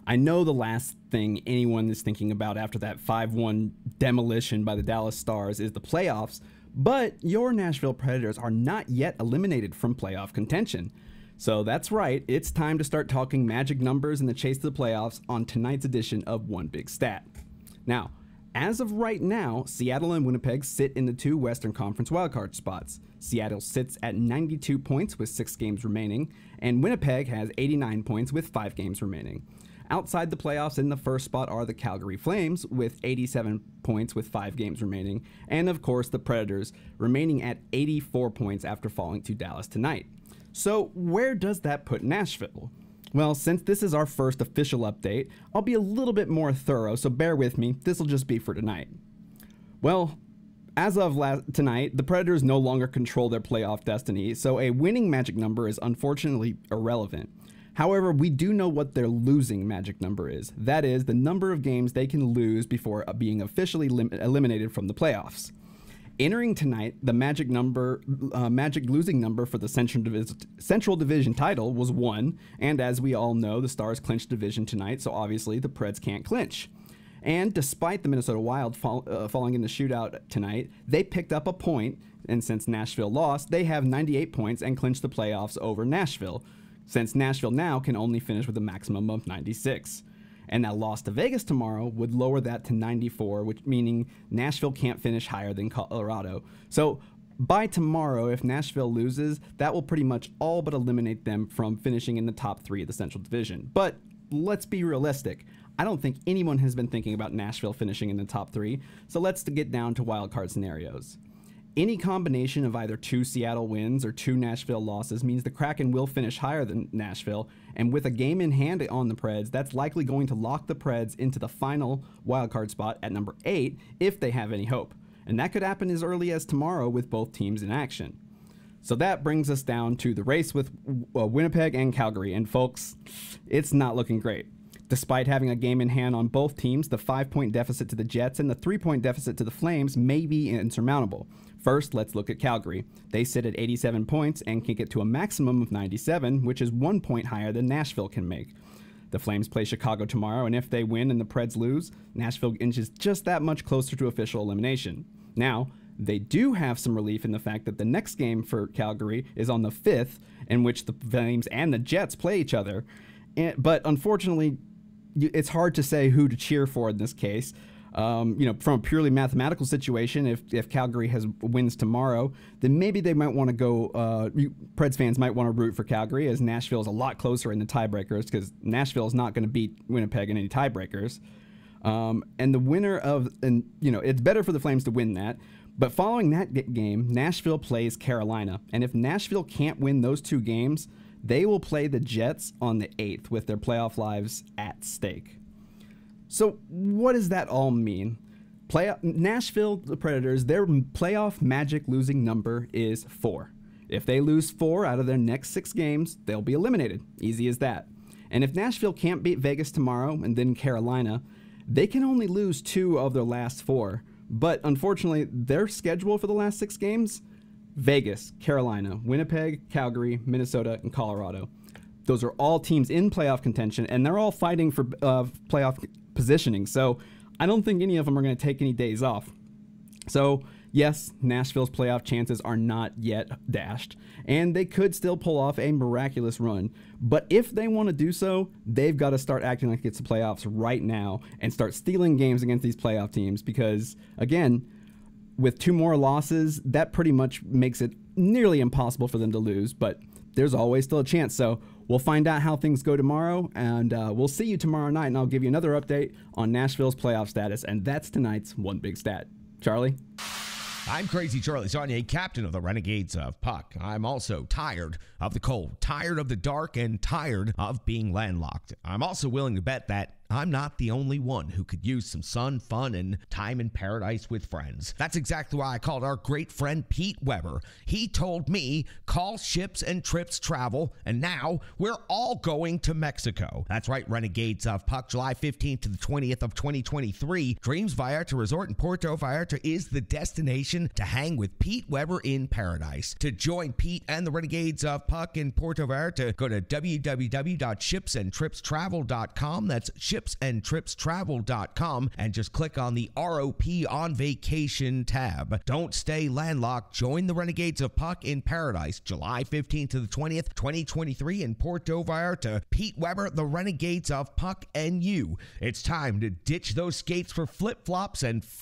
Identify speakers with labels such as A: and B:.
A: I know the last thing anyone is thinking about after that 5-1 demolition by the Dallas Stars is the playoffs, but your Nashville Predators are not yet eliminated from playoff contention. So that's right, it's time to start talking magic numbers in the chase to the playoffs on tonight's edition of One Big Stat. Now, as of right now, Seattle and Winnipeg sit in the 2 Western Conference wildcard spots. Seattle sits at 92 points with 6 games remaining, and Winnipeg has 89 points with 5 games remaining. Outside the playoffs in the first spot are the Calgary Flames with 87 points with 5 games remaining, and of course the Predators remaining at 84 points after falling to Dallas tonight. So where does that put Nashville? Well, since this is our first official update, I'll be a little bit more thorough, so bear with me, this'll just be for tonight. Well, as of tonight, the Predators no longer control their playoff destiny, so a winning magic number is unfortunately irrelevant. However, we do know what their losing magic number is. That is, the number of games they can lose before being officially eliminated from the playoffs. Entering tonight, the magic losing number for the Central Division title was 1, and as we all know, the Stars clinched division tonight, so obviously the Preds can't clinch. And despite the Minnesota Wild falling in the shootout tonight, they picked up a point, and since Nashville lost, they have 98 points and clinched the playoffs over Nashville, since Nashville now can only finish with a maximum of 96. And that loss to Vegas tomorrow would lower that to 94, which meaning Nashville can't finish higher than Colorado. So by tomorrow, if Nashville loses, that will pretty much all but eliminate them from finishing in the top 3 of the Central Division. But let's be realistic. I don't think anyone has been thinking about Nashville finishing in the top 3, so let's get down to wildcard scenarios. Any combination of either 2 Seattle wins or 2 Nashville losses means the Kraken will finish higher than Nashville, and with a game in hand on the Preds, that's likely going to lock the Preds into the final wildcard spot at number 8 if they have any hope. And that could happen as early as tomorrow with both teams in action. So that brings us down to the race with Winnipeg and Calgary, and folks, it's not looking great. Despite having a game in hand on both teams, the 5-point deficit to the Jets and the 3-point deficit to the Flames may be insurmountable. First, let's look at Calgary. They sit at 87 points and can get to a maximum of 97, which is 1 point higher than Nashville can make. The Flames play Chicago tomorrow, and if they win and the Preds lose, Nashville inches just that much closer to official elimination. Now, they do have some relief in the fact that the next game for Calgary is on the 5th, in which the Flames and the Jets play each other. But unfortunately, it's hard to say who to cheer for in this case. From a purely mathematical situation, if Calgary wins tomorrow, then maybe they might want to go, Preds fans might want to root for Calgary, as Nashville is a lot closer in the tiebreakers, because Nashville is not going to beat Winnipeg in any tiebreakers. And the winner it's better for the Flames to win that. But following that game, Nashville plays Carolina. And if Nashville can't win those 2 games, they will play the Jets on the 8th with their playoff lives at stake. So what does that all mean? Nashville, the Predators, their playoff magic losing number is 4. If they lose 4 out of their next 6 games, they'll be eliminated. Easy as that. And if Nashville can't beat Vegas tomorrow and then Carolina, they can only lose 2 of their last 4. But unfortunately, their schedule for the last 6 games, Vegas, Carolina, Winnipeg, Calgary, Minnesota, and Colorado. Those are all teams in playoff contention, and they're all fighting for playoff positioning. So I don't think any of them are going to take any days off. So yes, Nashville's playoff chances are not yet dashed, and they could still pull off a miraculous run. But if they want to do so, they've got to start acting like it's the playoffs right now and start stealing games against these playoff teams, because again, with 2 more losses, that pretty much makes it nearly impossible for them to lose, but there's always still a chance. So we'll find out how things go tomorrow, and we'll see you tomorrow night, and I'll give you another update on Nashville's playoff status, and that's tonight's One Big Stat. Charlie?
B: I'm Crazy Charlie Saunier, captain of the Renegades of Puck. I'm also tired of the cold, tired of the dark, and tired of being landlocked. I'm also willing to bet that I'm not the only one who could use some sun, fun, and time in paradise with friends. That's exactly why I called our great friend Pete Weber. He told me, call Ships and Trips Travel, and now we're all going to Mexico. That's right, Renegades of Puck, July 15th to the 20th of 2023. Dreams Vallarta Resort in Puerto Vallarta is the destination to hang with Pete Weber in paradise. To join Pete and the Renegades of Puck in Puerto Vallarta, go to www.shipsandtripstravel.com. That's shipsandtripstravel.com, and just click on the ROP on Vacation tab. Don't stay landlocked. Join the Renegades of Puck in paradise, July 15th to the 20th, 2023 in Puerto Vallarta. Pete Weber, the Renegades of Puck, and you. It's time to ditch those skates for flip-flops and fun.